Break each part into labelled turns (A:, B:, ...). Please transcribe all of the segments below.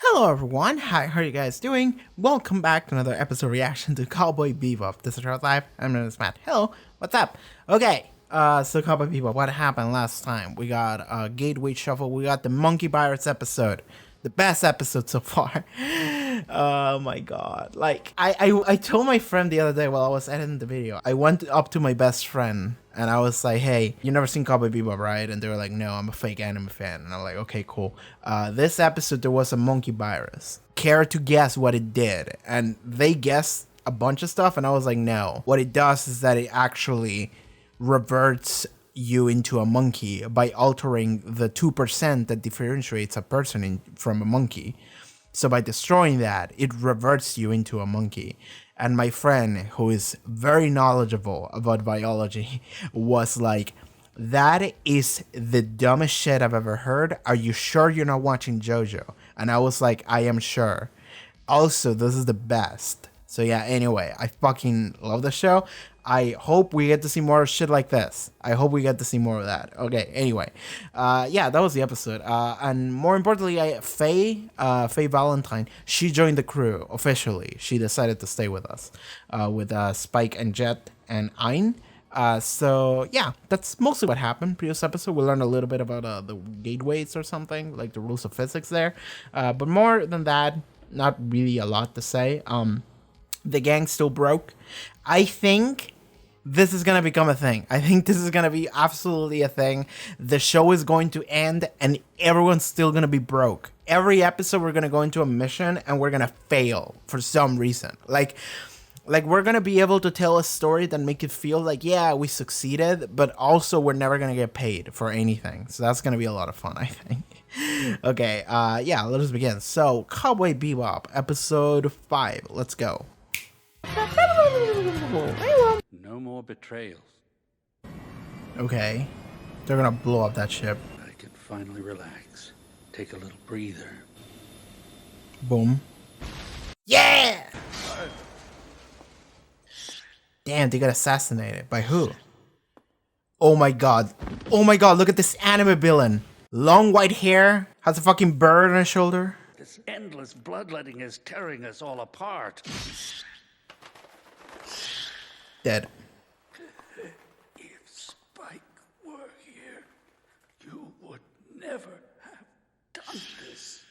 A: Hello everyone, hi, how are you guys doing? Welcome back to another episode reaction to Cowboy Bebop. This is Charles Live, I'm known as Matt. Hello, what's up? Okay, so Cowboy Bebop, what happened last time? We got Gateway Shuffle, we got the Monkey Pirates episode. The best episode so far. Oh my god. Like, I told my friend the other day while I was editing the video, I went up to my best friend and I was like, hey, you never seen Cowboy Bebop, right? And they were like, no, I'm a fake anime fan. And I'm like, okay, cool. This episode, there was a monkey virus. Care to guess what it did? And they guessed a bunch of stuff and I was like, no. What it does is that it actually reverts you into a monkey by altering the 2% that differentiates a person from a monkey. So by destroying that, it reverts you into a monkey. And my friend, who is very knowledgeable about biology, was like, that is the dumbest shit I've ever heard. Are you sure you're not watching JoJo? And I was like, I am sure. Also, this is the best. So yeah, anyway, I fucking love the show. I hope we get to see more shit like this. I hope we get to see more of that. Okay, anyway. Yeah, that was the episode. And more importantly, Faye Valentine, she joined the crew officially. She decided to stay with us with Spike and Jet and Ein. So yeah, that's mostly what happened. Previous episode, we learned a little bit about the gateways or something, like the rules of physics there. But more than that, not really a lot to say. The gang still broke. I think this is gonna become a thing. I think this is gonna be absolutely a thing. The show is going to end and everyone's still gonna be broke. Every episode we're gonna go into a mission and we're gonna fail for some reason. Like we're gonna be able to tell a story that make it feel like, yeah, we succeeded, but also we're never gonna get paid for anything. So that's gonna be a lot of fun, I think. Okay, yeah, let us begin. So, Cowboy Bebop, episode 5. Let's go.
B: No more betrayals.
A: Okay. They're gonna blow up that ship.
B: I can finally relax. Take a little breather.
A: Boom. Yeah! Damn, they got assassinated. By who? Oh my god. Oh my god, look at this anime villain. Long white hair, has a fucking bird on his shoulder.
B: This endless bloodletting is tearing us all apart.
A: Dead.
B: If Spike were here, you would never have done this.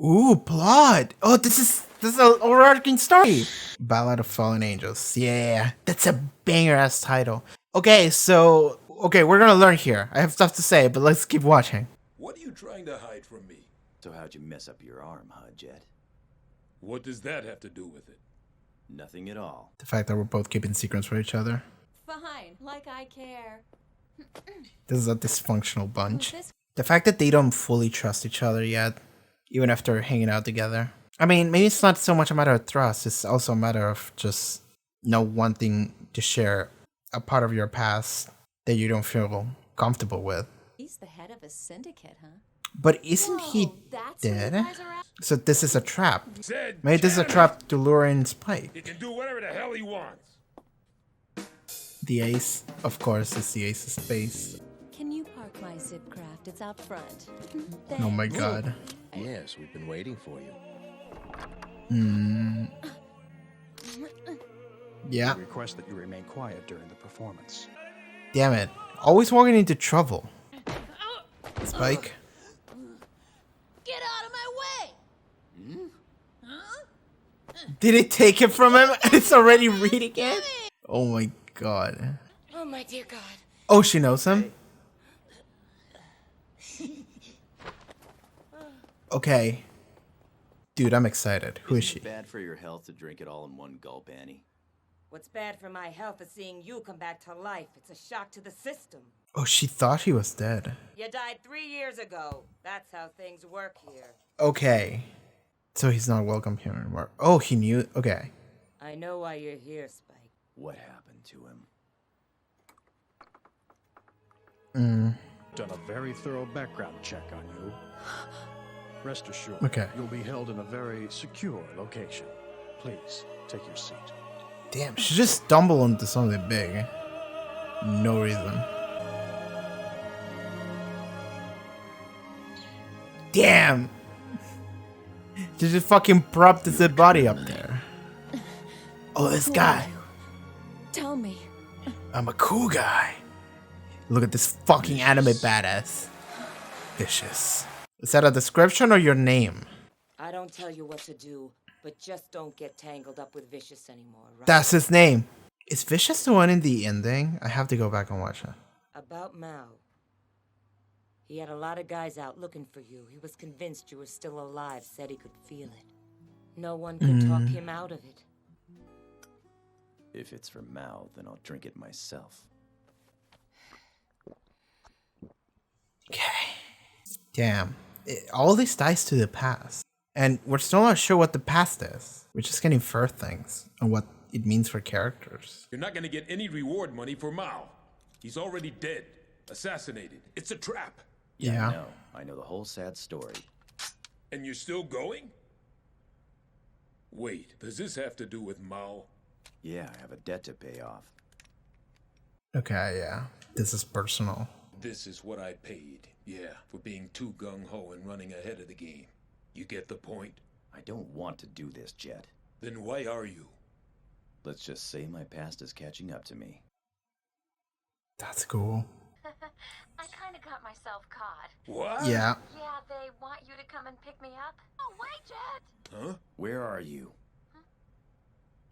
A: Ooh, blood. Oh, this is an overarching story. Ballad of Fallen Angels. Yeah, that's a banger ass title. Okay, so we're gonna learn here. I have stuff to say, but let's keep watching.
C: What are you trying to hide from me?
D: So how'd you mess up your arm, huh, Jet?
C: What does that have to do with it?
D: Nothing at all.
A: The fact that we're both keeping secrets for each other.
E: Fine, like I care.
A: This is a dysfunctional bunch. The fact that they don't fully trust each other yet, even after hanging out together. I mean, maybe it's not so much a matter of trust, it's also a matter of just not wanting to share a part of your past that you don't feel comfortable with.
E: He's the head of a syndicate, huh?
A: But isn't he
E: Whoa, that's
A: dead?
E: what you guys are at?
A: So this is a trap.
C: Said
A: Maybe this is a trap to lure in Spike.
C: He can do whatever the hell he wants.
A: The ace, of course, is the ace of space.
E: Can you park my zip craft? It's out front.
A: Oh my
E: Thanks.
A: god.
D: Yes, we've been waiting for you.
A: Yeah.
F: Request that you remain quiet during the performance.
A: Damn it. Always walking into trouble. Spike.
E: Get out of my way!
A: Did it take it from him? It's already reading it? Oh my god.
E: Oh my dear God.
A: Oh, she knows him? Okay. Dude, I'm excited. Who is she?
D: Bad for your health to drink it all in one gulp, Annie.
G: What's bad for my health is seeing you come back to life. It's a shock to the system.
A: Oh, she thought he was dead.
G: You died 3 years ago. That's how things work here.
A: Okay. So he's not welcome here anymore. Oh, he knew. Okay.
G: I know why you're here, Spike.
D: What happened to him?
F: Done a very thorough background check on you. Rest assured,
A: Okay.
F: you'll be held in a very secure location. Please, take your seat.
A: Damn, she just stumbled into something big. No reason. Damn! They just fucking prop this dead body up there. Oh, this guy.
E: Tell me.
A: I'm a cool guy. Look at this fucking anime badass. Vicious. Is that a description or your name?
G: I don't tell you what to do, but just don't get tangled up with Vicious anymore, right?
A: That's his name. Is Vicious the one in the ending? I have to go back and watch it.
G: About Mao. He had a lot of guys out looking for you. He was convinced you were still alive, said he could feel it. No one could talk him out of it.
D: If it's for Mao, then I'll drink it myself.
A: Okay. Damn. All this ties to the past. And we're still not sure what the past is. We're just getting further things on what it means for characters.
C: You're not gonna get any reward money for Mao. He's already dead. Assassinated. It's a trap.
A: Yeah.
D: I know the whole sad story.
C: And you're still going? Wait, does this have to do with Mao?
D: Yeah, I have a debt to pay off.
A: Okay, yeah. This is personal.
C: This is what I paid. Yeah, for being too gung-ho and running ahead of the game. You get the point?
D: I don't want to do this, Jet.
C: Then why are you?
D: Let's just say my past is catching up to me.
A: That's cool.
H: I kind of got myself caught.
C: What?
A: Yeah.
H: Yeah, they want you to come and pick me up. Oh, wait, Jet!
C: Huh?
D: Where are you?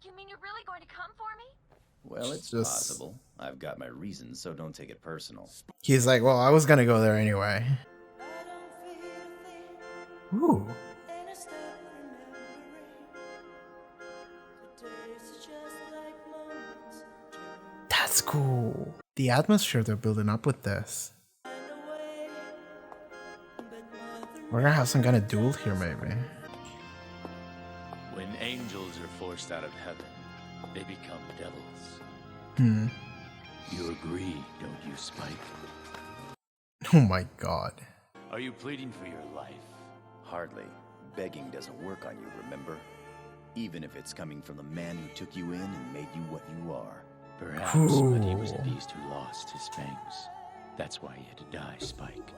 H: You mean you're really going to come for me?
D: Well, it's
A: Just-
D: possible. I've got my reasons, so don't take it personal.
A: He's like, well, I was gonna go there anyway. Ooh. That's cool. The atmosphere they're building up with this. We're gonna have some kind of duel here, maybe.
I: When angels are forced out of heaven, they become devils.
A: Hmm.
I: You agree, don't you, Spike?
A: Oh my god.
I: Are you pleading for your life?
D: Hardly. Begging doesn't work on you, remember? Even if it's coming from the man who took you in and made you what you are.
I: Perhaps, but he was a beast who lost his fangs. That's why he had to die, Spike.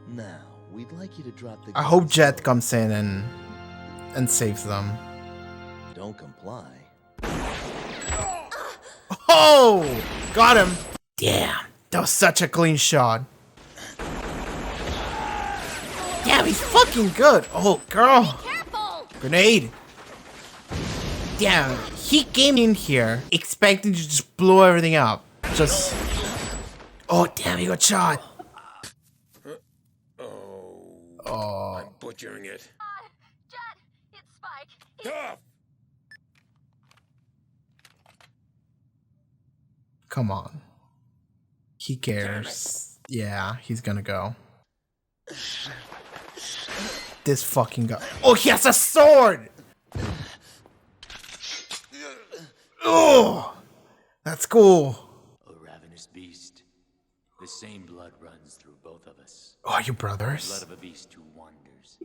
J: Now, we'd like you to drop the
A: I hope
J: guns.
A: Jet comes in and saves them.
J: Don't comply.
A: Oh! Got him! Damn, that was such a clean shot. Damn, he's fucking good. Oh, girl.
E: Careful!
A: Grenade. Damn, he came in here expecting to just blow everything up. Just... Oh, damn, he got shot. Oh.
C: I'm butchering it.
H: Jet, it's Spike.
C: Tough!
A: Come on. He cares. Yeah, he's gonna go. This fucking guy. Oh, he has a sword! Oh! That's cool.
I: A ravenous beast. The same blood runs through both of us.
A: Oh, are you
I: Blood
A: brothers?
I: of a beast who wanders,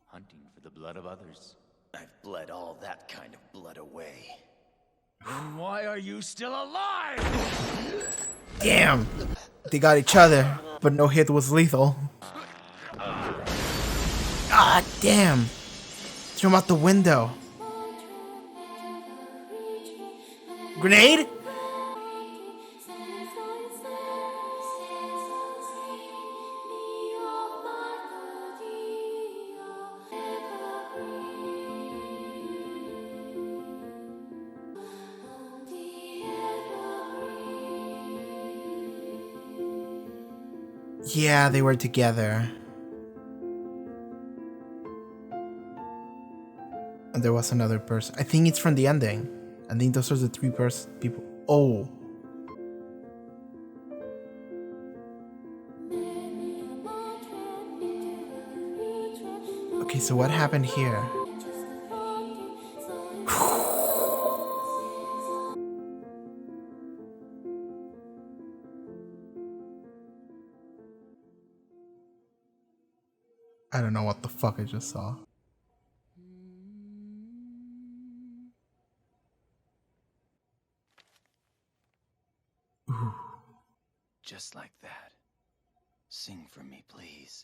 I: hunting for the blood of others.
D: I've bled all that kind of blood away.
I: Then why are you still alive?
A: Damn. They got each other, but no hit was lethal. Ah, damn. Throw him out the window. Grenade? Yeah, they were together. And there was another person. I think it's from the ending. I think those are the three people. Oh. Okay, so what happened here? I don't know what the fuck I just saw. Ooh.
D: Just like that. Sing for me, please.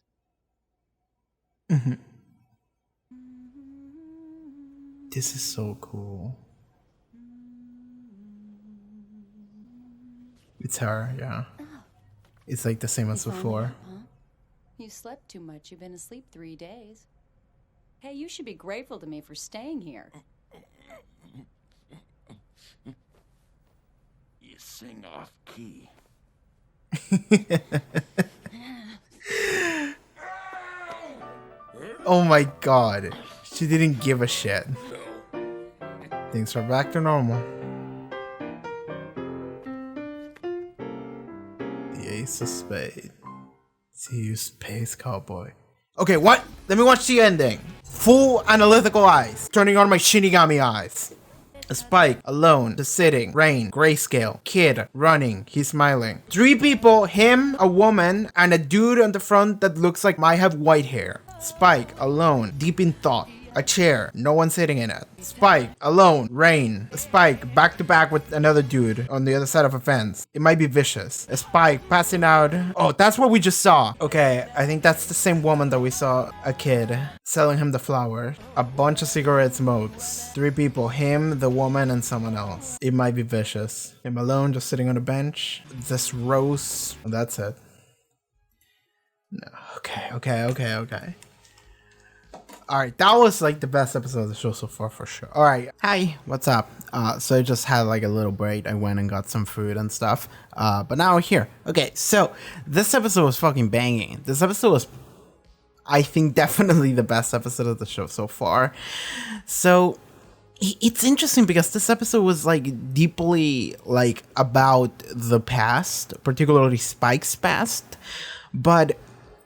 A: This is so cool. It's her, yeah. It's like the same as before.
E: You slept too much. You've been asleep 3 days. Hey, you should be grateful to me for staying here.
B: You sing off key.
A: Oh my god. She didn't give a shit. Things are back to normal. The Ace of Spades. See, Space Cowboy. Okay, what? Let me watch the ending. Full analytical eyes. Turning on my Shinigami eyes. Spike, alone, just sitting, rain, grayscale, kid, running, he's smiling. 3 people, him, a woman, and a dude on the front that looks like might have white hair. Spike, alone, deep in thought. A chair, no one sitting in it. Spike, alone, rain. Spike, back to back with another dude on the other side of a fence. It might be vicious. A Spike, passing out. Oh, that's what we just saw. Okay, I think that's the same woman that we saw a kid selling him the flower. A bunch of cigarette smokes. 3 people, him, the woman, and someone else. It might be vicious. Him alone, just sitting on a bench. This rose. That's it. No, okay. Alright, that was like the best episode of the show so far for sure. Alright, hi, what's up? So I just had like a little break. I went and got some food and stuff. But now we're here. Okay, so this episode was fucking banging. This episode was, I think, definitely the best episode of the show so far. So it's interesting because this episode was like deeply like about the past, particularly Spike's past. But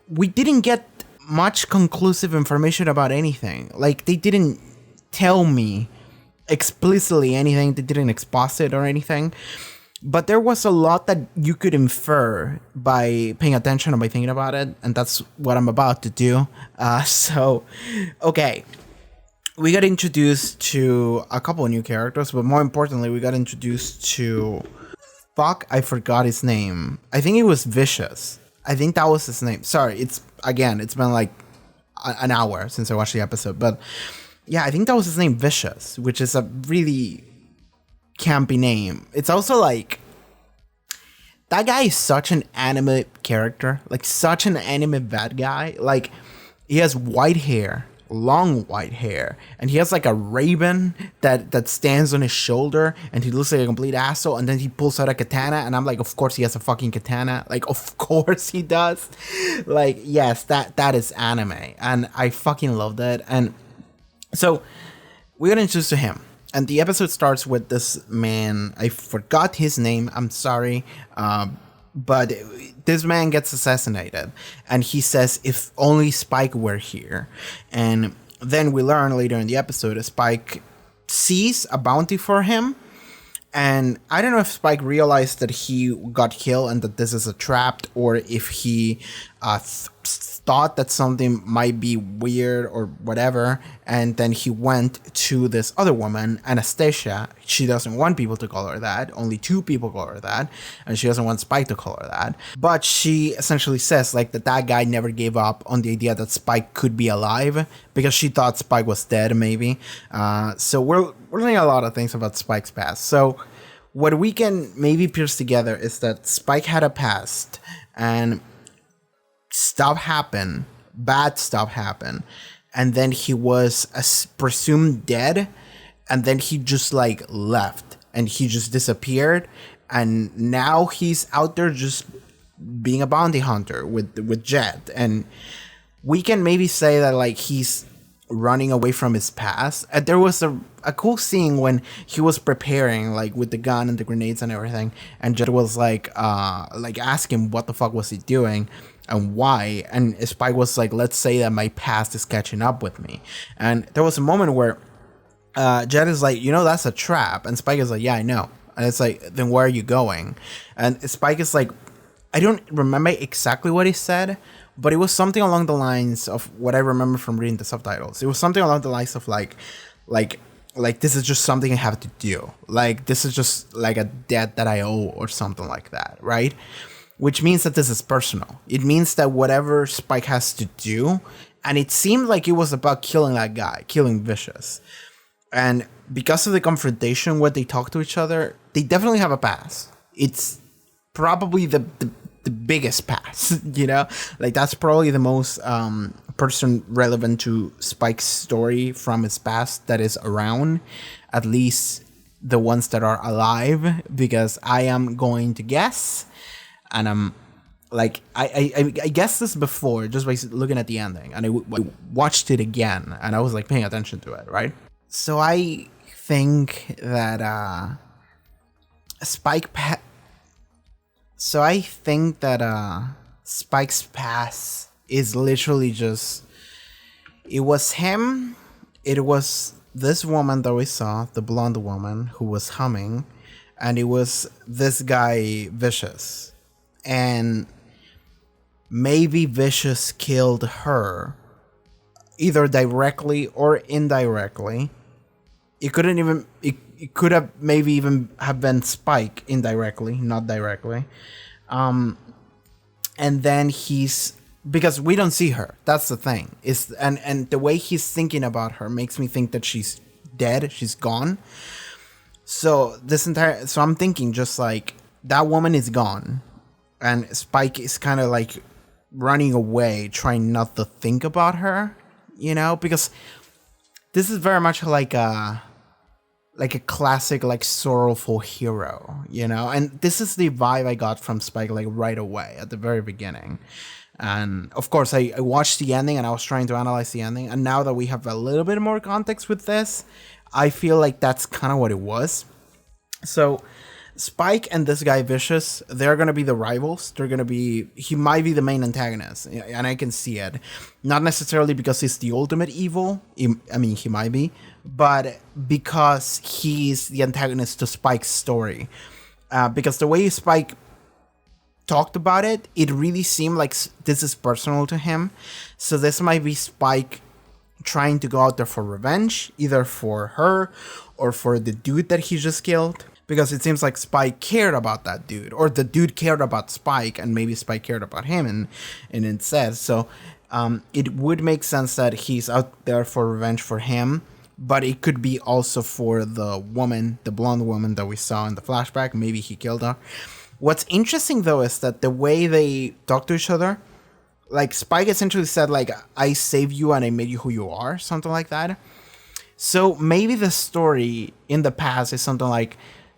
A: we didn't get much conclusive information about anything. Like, they didn't tell me explicitly anything. They didn't exposit or anything. But there was a lot that you could infer by paying attention and by thinking about it. And that's what I'm about to do. Okay. We got introduced to a couple of new characters. But more importantly, we got introduced to... Fuck, I forgot his name. I think it was Vicious. I think that was his name. Sorry, it's been like an hour since I watched the episode. But yeah, I think that was his name, Vicious, which is a really campy name. It's also like, that guy is such an anime character, like such an anime bad guy. Like, he has white hair, long white hair, and he has like a raven that stands on his shoulder, and he looks like a complete asshole, and then he pulls out a katana, and I'm like, of course he has a fucking katana. Like, of course he does. Like, yes, that is anime, and I fucking loved it. And so we got introduced to him, and the episode starts with this man. I forgot his name, I'm sorry, but this man gets assassinated, and he says, if only Spike were here. And then we learn later in the episode, Spike sees a bounty for him. And I don't know if Spike realized that he got killed and that this is a trap, or if he thought that something might be weird or whatever. And then he went to this other woman, Anastasia. She doesn't want people to call her that. Only 2 people call her that. And she doesn't want Spike to call her that. But she essentially says like that guy never gave up on the idea that Spike could be alive, because she thought Spike was dead, maybe. So we're learning a lot of things about Spike's past. So what we can maybe piece together is that Spike had a past, and bad stuff happened, and then he was presumed dead, and then he just like left, and he just disappeared, and now he's out there just being a bounty hunter with Jet. And we can maybe say that like he's running away from his past. And there was a cool scene when he was preparing, like with the gun and the grenades and everything, and Jet was like asking what the fuck was he doing and why. And Spike was like, let's say that my past is catching up with me. And there was a moment where Jet is like, that's a trap. And Spike is like, yeah, I know. And it's like, then where are you going? And Spike is like, I don't remember exactly what he said, but it was something along the lines of what I remember from reading the subtitles. It was something along the lines of like this is just something I have to do. Like, this is just like a debt that I owe or something like that, right? Which means that this is personal. It means that whatever Spike has to do, and it seemed like it was about killing that guy, killing Vicious. And because of the confrontation, what they talk to each other, they definitely have a past. It's probably the biggest past, you know? Like, that's probably the most person relevant to Spike's story from his past that is around, at least the ones that are alive, because I am going to guess, and I'm like, I guessed this before just by looking at the ending, and I watched it again, and I was like paying attention to it, right? So I think that Spike's past is literally just, it was him, it was this woman that we saw, the blonde woman who was humming, and it was this guy Vicious, and maybe Vicious killed her either directly or indirectly. It couldn't even, it could have maybe even have been Spike indirectly, not directly. And then because we don't see her. That's the thing. And the way he's thinking about her makes me think that she's dead. She's gone. So I'm thinking just like that woman is gone, and Spike is kind of like running away, trying not to think about her, you know, because this is very much like a classic, like, sorrowful hero, you know? And this is the vibe I got from Spike, like, right away at the very beginning. And of course, I watched the ending and I was trying to analyze the ending. And now that we have a little bit more context with this, I feel like that's kind of what it was. So Spike and this guy Vicious, they're going to be the rivals. He might be the main antagonist, and I can see it. Not necessarily because he's the ultimate evil. I mean, he might be, but because he's the antagonist to Spike's story. Because the way Spike talked about it, it really seemed like this is personal to him. So this might be Spike trying to go out there for revenge, either for her or for the dude that he just killed. Because it seems like Spike cared about that dude, or the dude cared about Spike, and maybe Spike cared about him, and instead. So it would make sense that he's out there for revenge for him, but it could be also for the woman, the blonde woman that we saw in the flashback. Maybe he killed her. What's interesting, though, is that the way they talk to each other, like, Spike essentially said, like, I saved you and I made you who you are, something like that. So maybe the story in the past is something like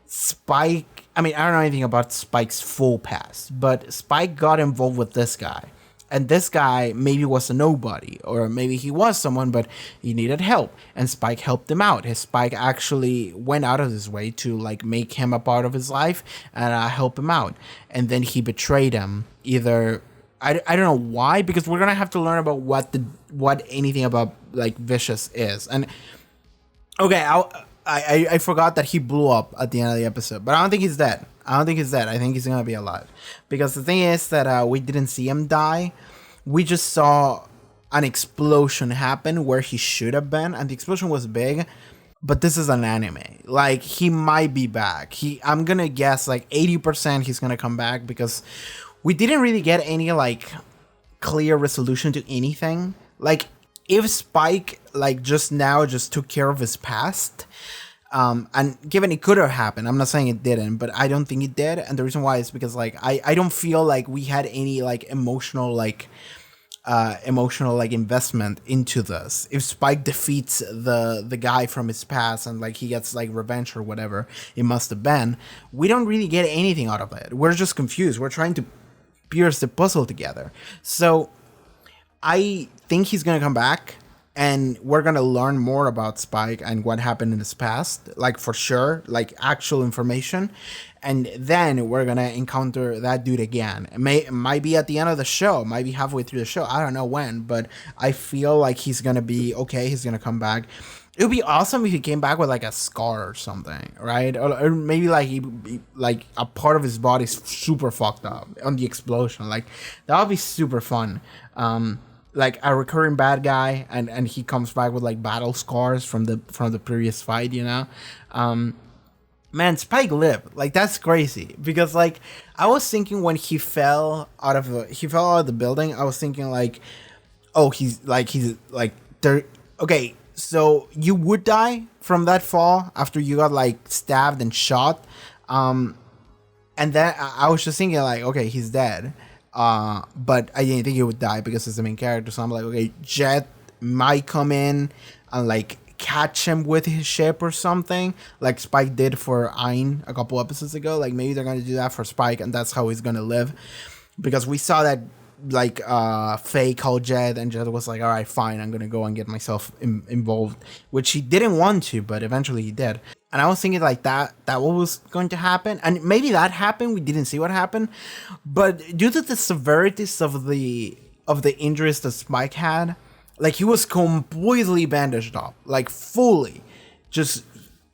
A: Spike, I mean, I don't know anything about Spike's full past, but Spike got involved with this guy. And this guy maybe was a nobody, or maybe he was someone, but he needed help, and Spike helped him out. Spike actually went out of his way to, like, make him a part of his life and help him out. And then he betrayed him. Either I don't know why, because we're gonna have to learn about what anything about, like, Vicious is. And okay, I forgot that he blew up at the end of the episode, but I don't think he's dead. I think he's gonna be alive, because the thing is that we didn't see him die. We just saw an explosion happen where he should have been, and the explosion was big. But this is an anime. Like, he might be back. I'm gonna guess like 80% he's gonna come back, because we didn't really get any, like, clear resolution to anything. Like, if Spike, like, just took care of his past, and given it could have happened, I'm not saying it didn't, but I don't think it did. And the reason why is because, like, I don't feel like we had any, like, emotional investment into this. If Spike defeats the guy from his past and, like, he gets, like, revenge or whatever it must have been, we don't really get anything out of it. We're just confused. We're trying to pierce the puzzle together. So I think he's gonna come back, and we're gonna learn more about Spike and what happened in his past, like, for sure, like, actual information. And then we're gonna encounter that dude again. It might be at the end of the show, might be halfway through the show. I don't know when, but I feel like he's gonna be okay. He's gonna come back. It would be awesome if he came back with, like, a scar or something, right? Or maybe, like, like, a part of his body's super fucked up on the explosion. Like, that would be super fun. Like, a recurring bad guy, and he comes back with, like, battle scars from the previous fight, you know? Man, Spike lived. Like, that's crazy, because, like, I was thinking when he fell out of the building, I was thinking, like, oh, he's there. Okay, So you would die from that fall after you got like stabbed and shot. And then I was just thinking like, okay, he's dead. But I didn't think he would die because it's the main character. So I'm like, okay, Jet might come in and like catch him with his ship or something, like Spike did for Ayn a couple episodes ago. Like maybe they're gonna do that for Spike, and that's how he's gonna live. Because we saw that like Faye called Jet, and Jet was like, all right, fine, I'm gonna go and get myself involved, which he didn't want to, but eventually he did. And I was thinking like that what was going to happen, and maybe that happened. We didn't see what happened, but due to the severities of the injuries that Spike had, like he was completely bandaged up, like fully, just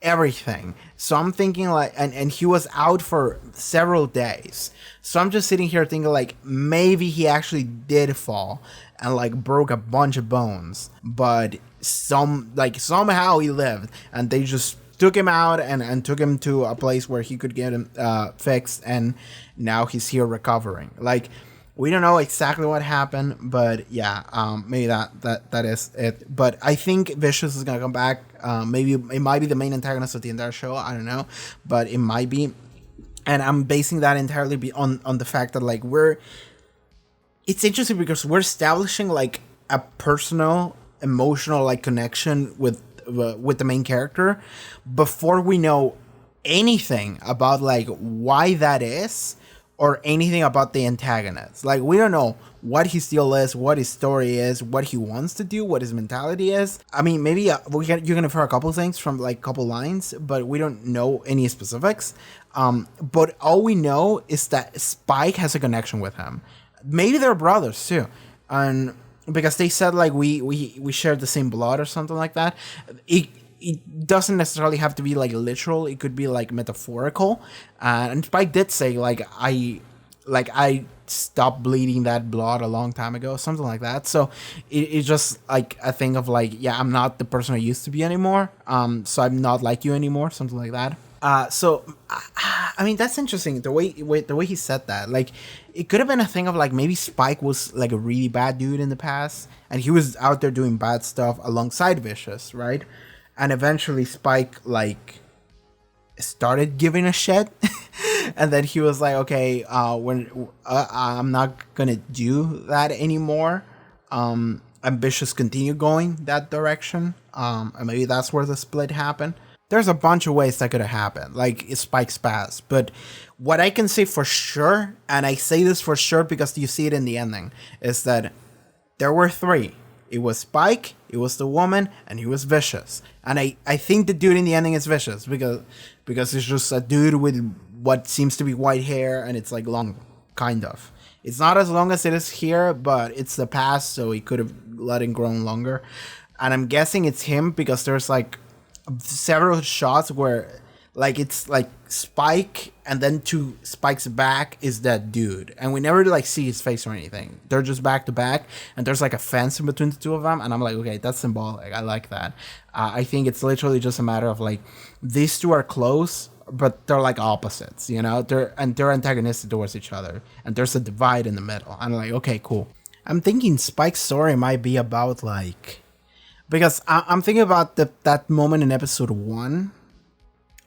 A: everything. So I'm thinking like, and he was out for several days. So I'm just sitting here thinking like maybe he actually did fall and like broke a bunch of bones, but somehow he lived, and they just took him out and took him to a place where he could get him fixed, and now he's here recovering. Like we don't know exactly what happened, but yeah, maybe that is it. But I think Vicious is gonna come back. Maybe it might be the main antagonist of the entire show. I don't know, but it might be. And I'm basing that entirely on the fact that like it's interesting because we're establishing like a personal, emotional like connection with the main character before we know anything about like why that is, or anything about the antagonist. Like we don't know what his deal is, what his story is, what he wants to do, what his mentality is. I mean, maybe you're gonna hear a couple things from like a couple lines, but we don't know any specifics. But all we know is that Spike has a connection with him. Maybe they're brothers too, and because they said like we shared the same blood or something like that. It doesn't necessarily have to be like literal. It could be like metaphorical. And Spike did say like I stopped bleeding that blood a long time ago, something like that. So it's just like a thing of like, yeah, I'm not the person I used to be anymore. So I'm not like you anymore, something like that. So I mean that's interesting the way he said that. Like it could have been a thing of like maybe Spike was like a really bad dude in the past, and he was out there doing bad stuff alongside Vicious, right? And eventually Spike like started giving a shit, and then he was like, okay, I'm not gonna do that anymore. Ambitious continue going that direction. And maybe that's where the split happened. There's a bunch of ways that could have happened, like Spike's past. But what I can say for sure, and I say this for sure because you see it in the ending, is that there were three. It was Spike, it was the woman, and he was Vicious. And I think the dude in the ending is Vicious because it's just a dude with what seems to be white hair, and it's like long, kind of. It's not as long as it is here, but it's the past, so he could have let it grow longer. And I'm guessing it's him because there's like several shots where like it's like Spike, and then to Spike's back is that dude, and we never like see his face or anything. They're just back to back, and there's like a fence in between the two of them, and I'm like, okay, that's symbolic. I like that. I think it's literally just a matter of like these two are close, but they're like opposites, you know. They're antagonistic towards each other, and there's a divide in the middle. I'm like, okay, cool. I'm thinking Spike's story might be about like, because I'm thinking about that moment in episode 1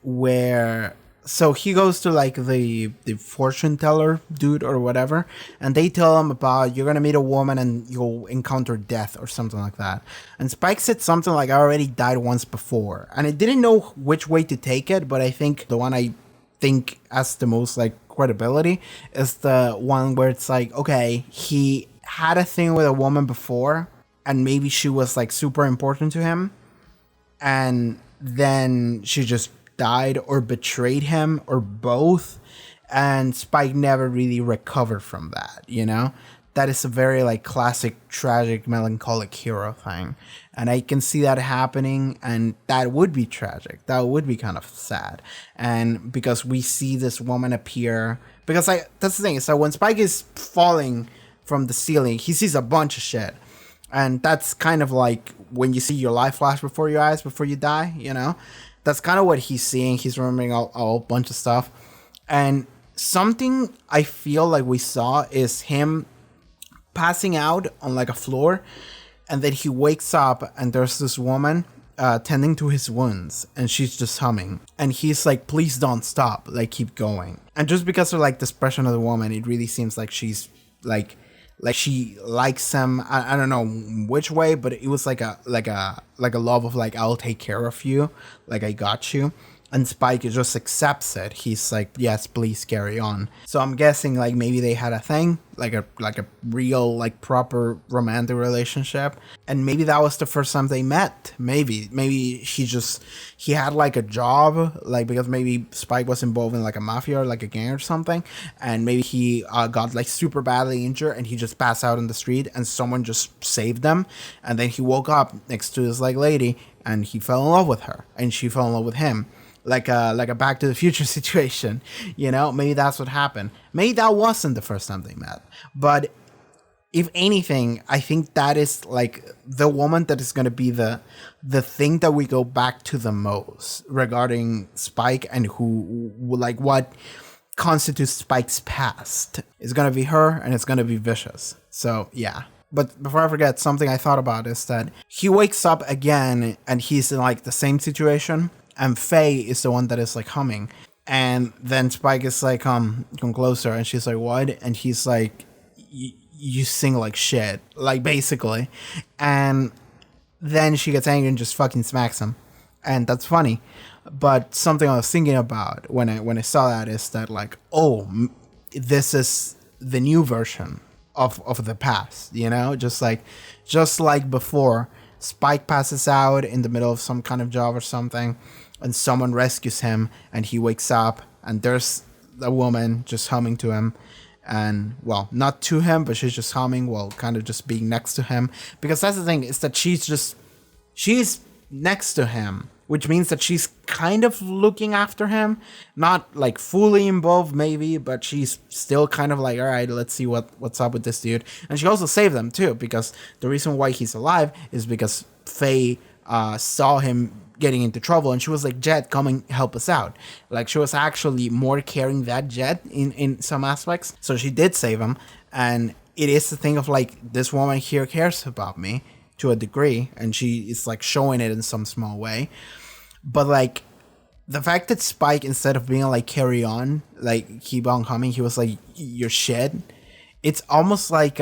A: where so he goes to like the fortune teller dude or whatever, and they tell him about you're gonna meet a woman and you'll encounter death or something like that. And Spike said something like, I already died once before, and I didn't know which way to take it, but I think the one I think has the most like credibility is the one where it's like, okay, he had a thing with a woman before, and maybe she was like super important to him, and then she just died or betrayed him or both, and Spike never really recovered from that, you know. That is a very like classic tragic melancholic hero thing, and I can see that happening, and that would be tragic, that would be kind of sad. And because we see this woman appear, because like that's the thing, so when Spike is falling from the ceiling, he sees a bunch of shit, and that's kind of like when you see your life flash before your eyes before you die, you know. That's kind of what he's seeing. He's remembering a bunch of stuff. And something I feel like we saw is him passing out on like a floor, And then he wakes up and there's this woman tending to his wounds, and she's just humming. And he's like, please don't stop, like keep going. And just because of like the expression of the woman, it really seems like she's like she likes him. I don't know which way, but it was like a love of like, I'll take care of you, like I got you. And Spike just accepts it. He's like, yes, please carry on. So I'm guessing like maybe they had a thing, like a real, like proper romantic relationship. And maybe that was the first time they met. Maybe he had like a job, like because maybe Spike was involved in like a mafia or like a gang or something. And maybe he got like super badly injured and he just passed out on the street and someone just saved them. And then he woke up next to this like lady and he fell in love with her and she fell in love with him. Like a Back to the Future situation, you know? Maybe that's what happened. Maybe that wasn't the first time they met. But if anything, I think that is like the woman that is going to be the thing that we go back to the most regarding Spike and who like what constitutes Spike's past. It's going to be her and it's going to be Vicious. So yeah. But before I forget, something I thought about is that he wakes up again and he's in like the same situation. And Faye is the one that is like humming. And then Spike is like, come closer. And she's like, what? And he's like, you sing like shit. Like basically. And then she gets angry and just fucking smacks him. And that's funny. But something I was thinking about when I saw that is that like, oh, this is the new version of the past, you know? Just like before, Spike passes out in the middle of some kind of job or something. And someone rescues him and he wakes up and there's a woman just humming to him. And well, not to him, but she's just humming while kind of just being next to him. Because that's the thing, is that she's next to him, which means that she's kind of looking after him. Not like fully involved maybe, but she's still kind of like, all right, let's see what's up with this dude. And she also saved him too, because the reason why he's alive is because Faye saw him getting into trouble and she was like, Jet, come and help us out. Like she was actually more carrying that Jet in some aspects. So she did save him. And it is the thing of like, this woman here cares about me to a degree, and she is like showing it in some small way. But like the fact that Spike, instead of being like carry on, like keep on humming, he was like, you're shit. It's almost like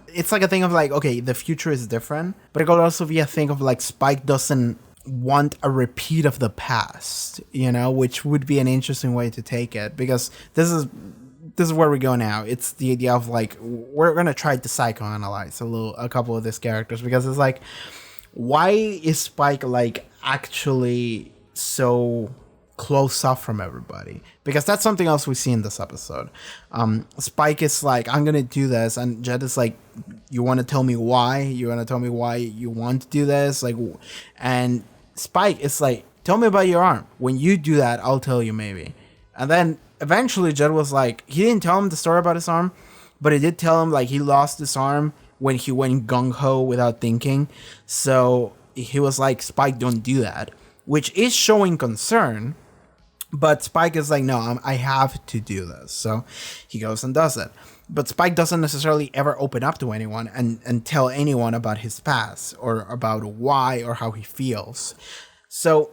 A: it's like a thing of like, okay, the future is different, but it could also be a thing of like Spike doesn't want a repeat of the past, you know, which would be an interesting way to take it, because this is where we go now. It's the idea of like, we're gonna try to psychoanalyze a couple of these characters, because it's like, why is Spike like actually so close up from everybody? Because that's something else we see in this episode. Spike is like, I'm gonna do this, and Jet is like, you want to tell me why? You want to tell me why you want to do this? Like, and Spike is like, tell me about your arm. When you do that, I'll tell you maybe. And then eventually Jet was like, he didn't tell him the story about his arm, but he did tell him like he lost his arm when he went gung-ho without thinking. So he was like, Spike, don't do that, which is showing concern. But Spike is like, no, I have to do this. So he goes and does it. But Spike doesn't necessarily ever open up to anyone and tell anyone about his past or about why or how he feels. So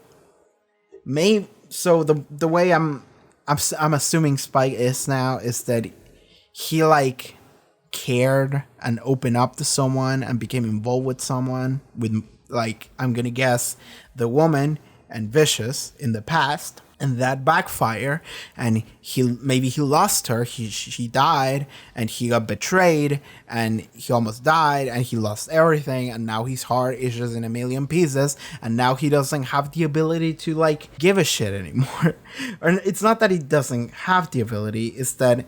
A: the way I'm assuming Spike is now is that he like cared and opened up to someone and became involved with someone with, like, I'm gonna guess the woman and Vicious in the past. And that backfired, and he lost her. She died, and he got betrayed, and he almost died, and he lost everything. And now his heart is just in a million pieces, and now he doesn't have the ability to like give a shit anymore. Or it's not that he doesn't have the ability; it's that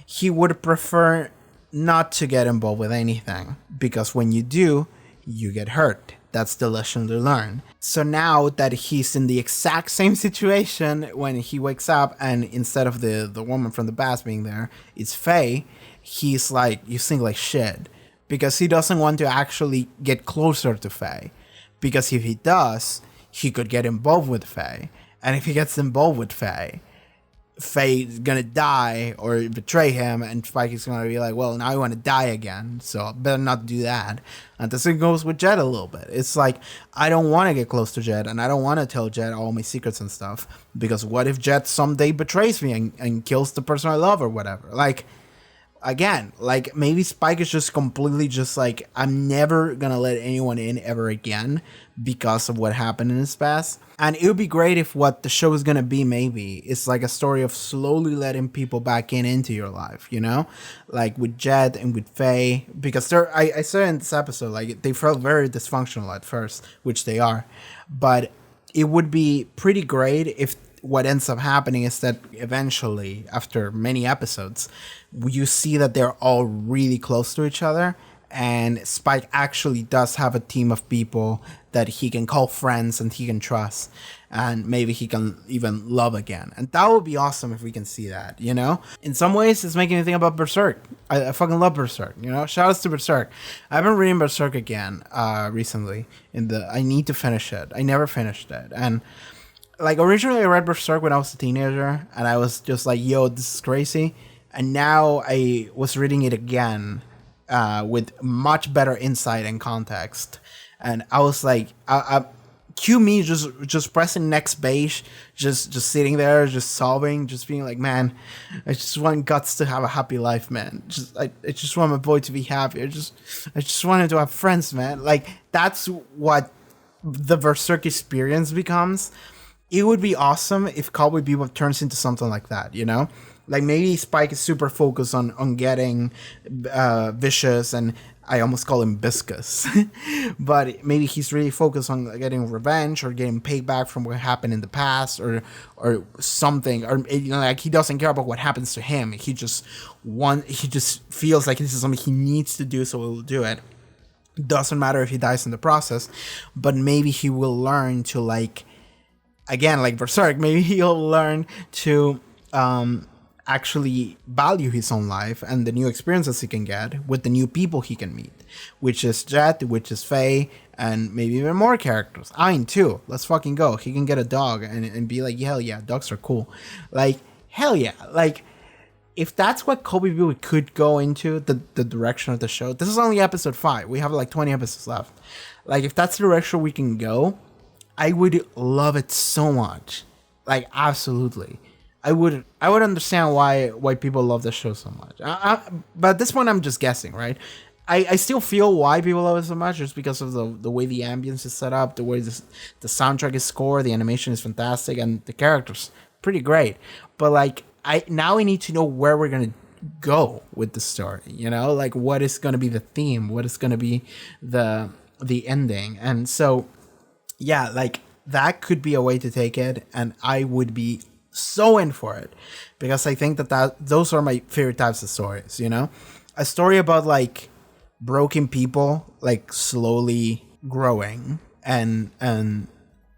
A: he would prefer not to get involved with anything, because when you do, you get hurt. That's the lesson to learn. So now that he's in the exact same situation when he wakes up, and instead of the woman from the past being there, it's Faye, he's like, you sing like shit. Because he doesn't want to actually get closer to Faye. Because if he does, he could get involved with Faye. And if he gets involved with Faye, Faye's gonna die or betray him, and Spike is gonna be like, well, now I want to die again, so I better not do that. And the same goes with Jet a little bit. It's like, I don't want to get close to Jet, and I don't want to tell Jet all my secrets and stuff, because what if Jet someday betrays me and kills the person I love or whatever? Like, again, like, maybe Spike is just completely just like, I'm never gonna let anyone in ever again because of what happened in his past. And it would be great if what the show is gonna be, maybe, is like a story of slowly letting people back into your life, you know? Like with Jet and with Faye, because I said in this episode, like, they felt very dysfunctional at first, which they are. But it would be pretty great if what ends up happening is that eventually, after many episodes, you see that they're all really close to each other, and Spike actually does have a team of people that he can call friends and he can trust, and maybe he can even love again. And that would be awesome if we can see that, you know? In some ways, it's making me think about Berserk. I fucking love Berserk, you know? Shoutouts to Berserk. I've been reading Berserk again recently. I need to finish it. I never finished it. And like, originally I read Berserk when I was a teenager, and I was just like, yo, this is crazy. And now I was reading it again with much better insight and context. And I was like, cue me just pressing next page, just sitting there, just sobbing, just being like, man, I just want Guts to have a happy life, man. I just want my boy to be happy. I just wanted to have friends, man. Like, that's what the Berserk experience becomes. It would be awesome if Cowboy Bebop turns into something like that, you know? Like, maybe Spike is super focused on getting Vicious, and I almost call him Viscous. But maybe he's really focused on getting revenge or getting payback from what happened in the past, or something. Or, you know, like, he doesn't care about what happens to him. He just feels like this is something he needs to do, so he'll do it. Doesn't matter if he dies in the process, but maybe he will learn to, like, again, like Berserk, maybe he'll learn to actually value his own life and the new experiences he can get with the new people he can meet, which is Jet, which is Faye, and maybe even more characters. Ayn too. Let's fucking go. He can get a dog and be like, hell yeah, dogs are cool. Like, hell yeah. Like, if that's what Cowboy Bebop could go into, the direction of the show. This is only episode 5. We have like 20 episodes left. Like, if that's the direction we can go, I would love it so much. Like, absolutely. I would understand why people love the show so much. But at this point, I'm just guessing, right? I still feel why people love it so much, just because of the way the ambience is set up, the way the soundtrack is scored, the animation is fantastic, and the characters pretty great. But like, I need to know where we're gonna go with the story. You know, like, what is gonna be the theme? What is gonna be the ending? And so, yeah, like, that could be a way to take it, and I would be so in for it, because I think that those are my favorite types of stories, you know? A story about, like, broken people, like, slowly growing and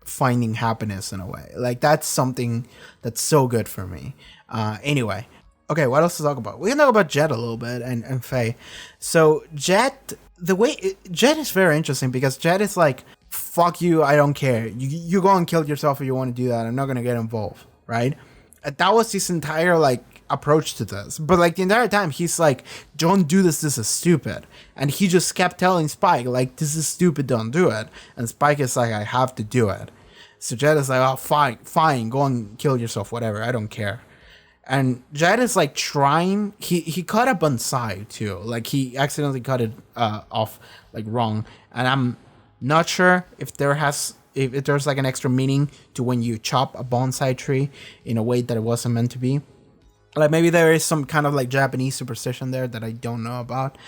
A: finding happiness in a way. Like, that's something that's so good for me. Anyway, okay, what else to talk about? We can talk about Jet a little bit and Faye. So Jet is very interesting, because Jet is like, fuck you, I don't care. You go and kill yourself if you want to do that. I'm not going to get involved, right? That was his entire, like, approach to this. But, like, the entire time, he's like, don't do this is stupid. And he just kept telling Spike, like, this is stupid, don't do it. And Spike is like, I have to do it. So Jet is like, oh, fine, go and kill yourself, whatever, I don't care. And Jet is, like, trying, he cut a bonsai, too. Like, he accidentally cut it off, like, wrong. And I'm not sure if there's like an extra meaning to when you chop a bonsai tree in a way that it wasn't meant to be. Like, maybe there is some kind of, like, Japanese superstition there that I don't know about,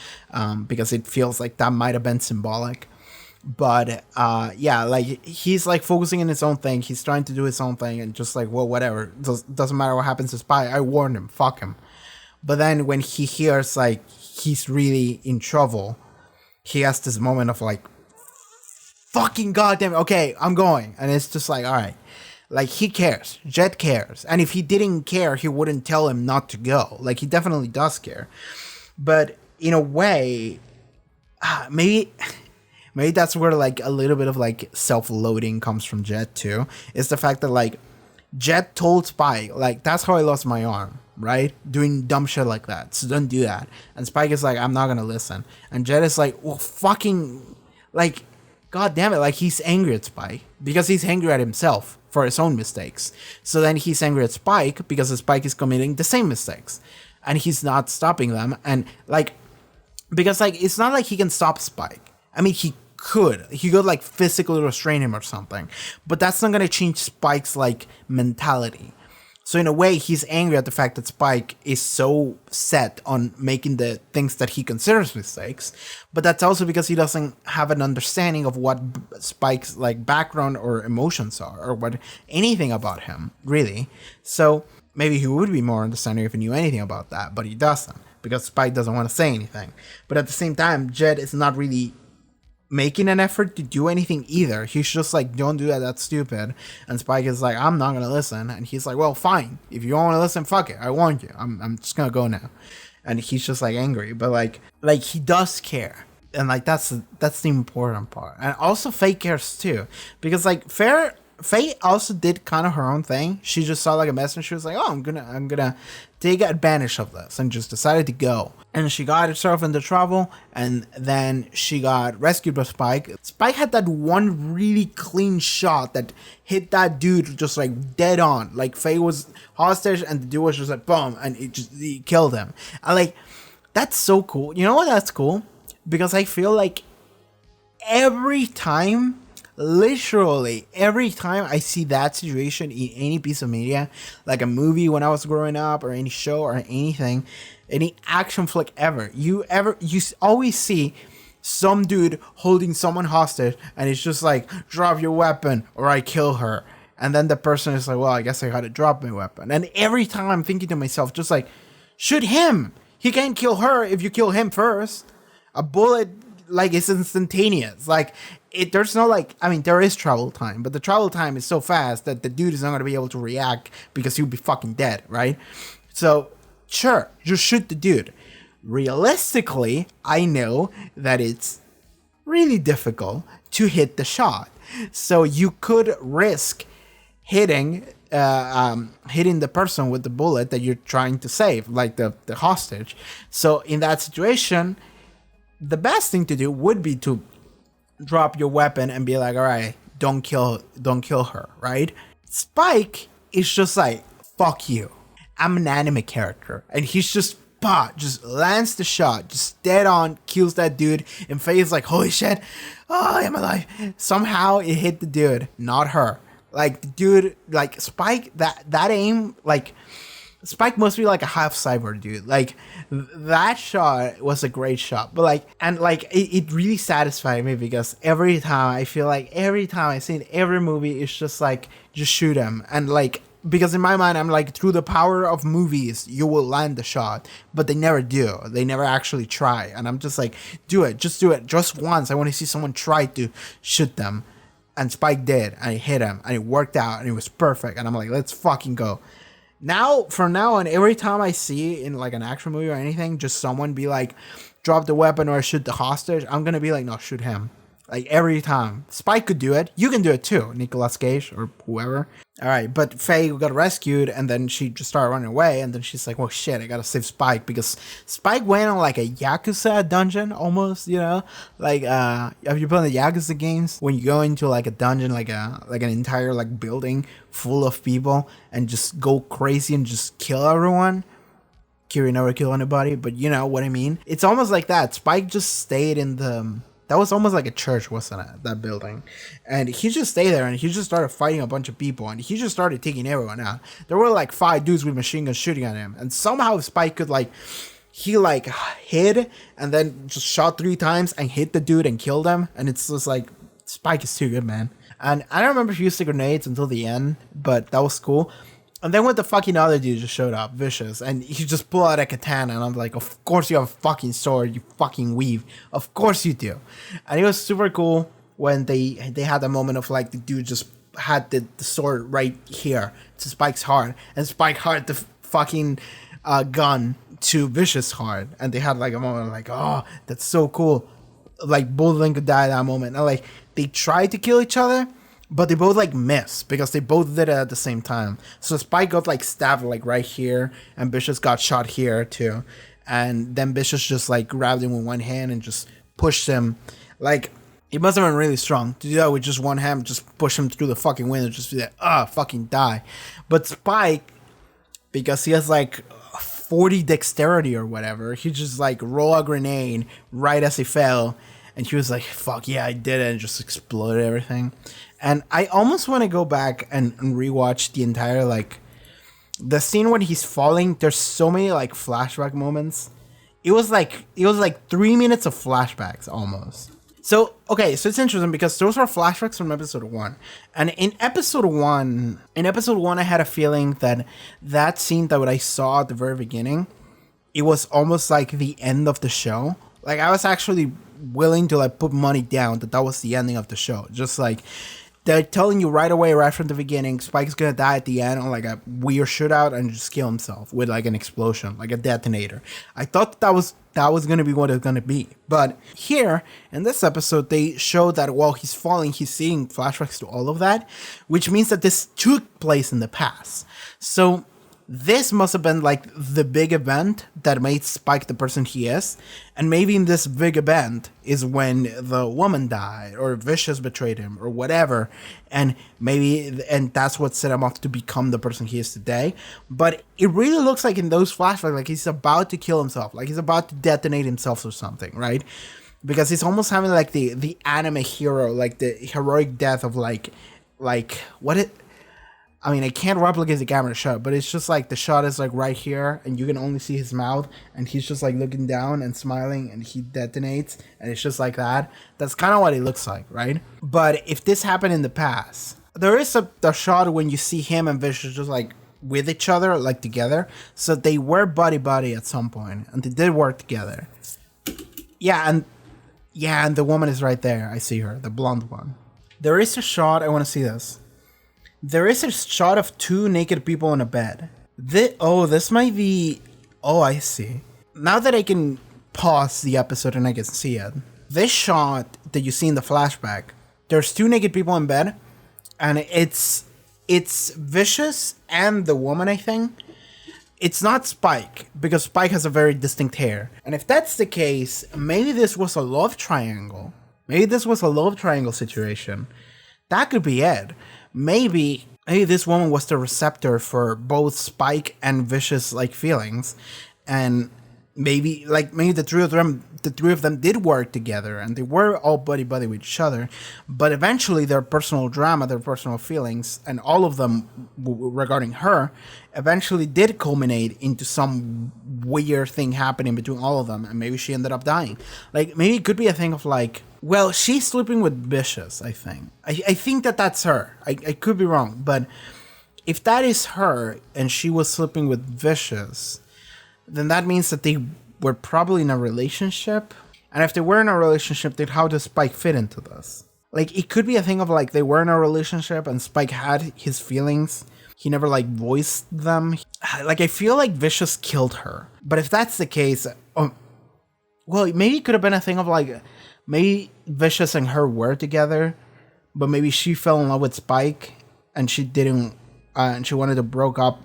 A: because it feels like that might have been symbolic. But yeah, like, he's, like, focusing on his own thing. He's trying to do his own thing, and just like, well, whatever, doesn't matter what happens to Spy. I warned him, fuck him. But then when he hears, like, he's really in trouble, he has this moment of, like, fucking goddamn, okay, I'm going. And it's just like, all right, like, he cares. Jet cares. And if he didn't care, he wouldn't tell him not to go. Like, he definitely does care. But in a way, maybe that's where, like, a little bit of, like, self-loathing comes from Jet too. Is the fact that, like, Jet told Spike, like, that's how I lost my arm, right? Doing dumb shit like that. So don't do that. And Spike is like, I'm not gonna listen. And Jet is like, well, fucking, like, god damn it, like, he's angry at Spike because he's angry at himself for his own mistakes. So then he's angry at Spike because Spike is committing the same mistakes and he's not stopping them. And like, because like, it's not like he can stop Spike. I mean, he could like physically restrain him or something, but that's not going to change Spike's like mentality. So in a way, he's angry at the fact that Spike is so set on making the things that he considers mistakes, but that's also because he doesn't have an understanding of what Spike's like background or emotions are, or what anything about him, really. So maybe he would be more understanding if he knew anything about that, but he doesn't, because Spike doesn't want to say anything. But at the same time, Jet is not really making an effort to do anything either. He's just like, don't do that, that's stupid. And Spike is like, I'm not gonna listen. And he's like, well, fine, if you don't want to listen, fuck it, I warned you, I'm just gonna go now. And he's just like angry, but like he does care, and like that's the important part. And also Faye cares too, because like Faye also did kind of her own thing. She just saw like a message. She was like, oh, I'm gonna take advantage of this, and just decided to go. And she got herself into trouble, and then she got rescued by Spike. Spike had that one really clean shot that hit that dude just like dead on. Like Faye was hostage, and the dude was just like boom, and he killed him. And like, that's so cool. You know what? That's cool, because I feel like every time, literally every time I see that situation in any piece of media, like a movie when I was growing up, or any show or anything, any action flick ever, you always see some dude holding someone hostage, and it's just like, drop your weapon or I kill her. And then the person is like, well, I guess I gotta drop my weapon. And every time I'm thinking to myself, just like, shoot him. He can't kill her if you kill him first. A bullet, like, it's instantaneous. Like, there's no, like, I mean, there is travel time, but the travel time is so fast that the dude is not going to be able to react, because he would be fucking dead, right? So, sure, just shoot the dude. Realistically, I know that it's really difficult to hit the shot. So you could risk hitting the person with the bullet that you're trying to save, like the hostage. So in that situation, the best thing to do would be to drop your weapon and be like, all right, don't kill her, right? Spike is just like, fuck you, I'm an anime character, and he's just lands the shot, just dead on, kills that dude, and Faye is like, holy shit, oh, I'm alive. Somehow it hit the dude, not her. Like, the dude, like, Spike, that aim, like, Spike must be like a half cyber dude. Like, that shot was a great shot. But like, and like, it really satisfied me, because every time I see in every movie, it's just like, just shoot him. And like, because in my mind, I'm like, through the power of movies, you will land the shot. But they never do. They never actually try. And I'm just like, do it. Just do it. Just once. I want to see someone try to shoot them. And Spike did. And he hit him. And it worked out. And it was perfect. And I'm like, let's fucking go. Now, from now on, every time I see in like an action movie or anything, just someone be like, drop the weapon or shoot the hostage, I'm gonna be like, no, shoot him. Like, every time. Spike could do it. You can do it too, Nicolas Cage or whoever. All right, but Faye got rescued, and then she just started running away, and then she's like, well, shit, I gotta save Spike, because Spike went on like a Yakuza dungeon almost, you know? Like, have you played the Yakuza games? When you go into like a dungeon, like an entire like building full of people, and just go crazy and just kill everyone? Kiri never kill anybody, but you know what I mean? It's almost like that. Spike just stayed in the... That was almost like a church, wasn't it? That building. And he just stayed there, and he just started fighting a bunch of people, and he just started taking everyone out. There were like 5 dudes with machine guns shooting at him, and somehow Spike could like... He like hid, and then just shot 3 times and hit the dude and killed him. And it's just like, Spike is too good, man. And I don't remember if he used the grenades until the end, but that was cool. And then when the fucking other dude just showed up, Vicious, and he just pulled out a katana, and I'm like, of course you have a fucking sword, you fucking weave. Of course you do. And it was super cool when they had a moment of like, the dude just had the sword right here to Spike's heart, and Spike had the fucking gun to Vicious heart, and they had like a moment of like, oh, that's so cool. Like, both of them could die at that moment. And like, they tried to kill each other, but they both like miss because they both did it at the same time. So Spike got like stabbed like right here, and Vicious got shot here too, and then Vicious just like grabbed him with one hand and just pushed him. Like, it must have been really strong to do that with just one hand, just push him through the fucking window, just be like, fucking die. But Spike, because he has like 40 dexterity or whatever, he just like roll a grenade right as he fell, and he was like, fuck yeah, I did it, and just exploded everything. And I almost want to go back and rewatch the entire, like, the scene when he's falling. There's so many like flashback moments. It was like 3 minutes of flashbacks almost. So, okay, so it's interesting because those are flashbacks from episode 1. And in episode 1, I had a feeling that scene that what I saw at the very beginning, it was almost like the end of the show. Like, I was actually willing to like put money down that was the ending of the show. Just like, they're telling you right away, right from the beginning, Spike's gonna die at the end on like a weird shootout and just kill himself with like an explosion, like a detonator. I thought that was gonna be what it's gonna be. But here, in this episode, they show that while he's falling, he's seeing flashbacks to all of that, which means that this took place in the past. So this must have been like the big event that made Spike the person he is. And maybe in this big event is when the woman died or Vicious betrayed him or whatever. And that's what set him off to become the person he is today. But it really looks like in those flashbacks, like he's about to kill himself, like he's about to detonate himself or something, right? Because he's almost having like the anime hero, like the heroic death of like what it... I mean, I can't replicate the camera shot, but it's just like the shot is like right here and you can only see his mouth and he's just like looking down and smiling and he detonates and it's just like that. That's kind of what it looks like, right? But if this happened in the past, there is a shot when you see him and Vicious just like with each other, like together. So they were buddy at some point and they did work together. Yeah, and the woman is right there. I see her, the blonde one. There is a shot, I want to see this. There is a shot of 2 naked people in a bed. This might be... Oh, I see. Now that I can pause the episode and I can see it. This shot that you see in the flashback, there's 2 naked people in bed. And it's Vicious and the woman, I think. It's not Spike, because Spike has a very distinct hair. And if that's the case, maybe this was a love triangle. Maybe this was a love triangle situation. That could be it. Maybe this woman was the receptor for both Spike and Vicious like feelings, and maybe the three of them did work together and they were all buddy with each other, but eventually their personal drama, their personal feelings, and all of them regarding her eventually did culminate into some weird thing happening between all of them, and maybe she ended up dying. Like, maybe it could be a thing of like, well, she's sleeping with Vicious, I think. I think that's her. I could be wrong, but if that is her and she was sleeping with Vicious, then that means that they were probably in a relationship. And if they were in a relationship, then how does Spike fit into this? Like, it could be a thing of like they were in a relationship and Spike had his feelings. He never like voiced them. Like, I feel like Vicious killed her. But if that's the case, well, maybe it could have been a thing of like, maybe Vicious and her were together, but maybe she fell in love with Spike and she didn't, and she wanted to break up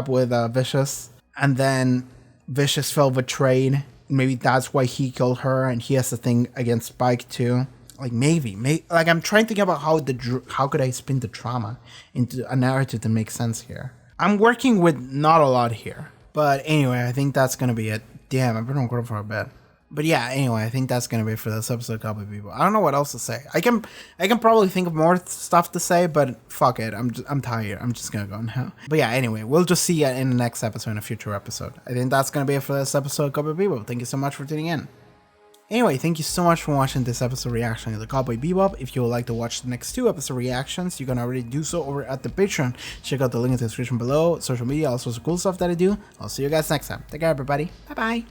A: with Vicious, and then Vicious felt betrayed. Maybe that's why he killed her, and he has a thing against Spike too. Like, maybe like, I'm trying to think about how could I spin the trauma into a narrative that makes sense here. I'm working with not a lot here, but anyway, I think that's gonna be it. Damn, I've been recording for a bit. But yeah, anyway, I think that's gonna be it for this episode of Cowboy Bebop. I don't know what else to say. I can probably think of more stuff to say, but fuck it. I'm tired. I'm just gonna go now. But yeah, anyway, we'll just see you in the next episode, in a future episode. I think that's gonna be it for this episode of Cowboy Bebop. Thank you so much for tuning in. Anyway, thank you so much for watching this episode reaction to the Cowboy Bebop. If you would like to watch the next 2 episode reactions, you can already do so over at the Patreon. Check out the link in the description below, social media, all sorts of cool stuff that I do. I'll see you guys next time. Take care, everybody. Bye-bye.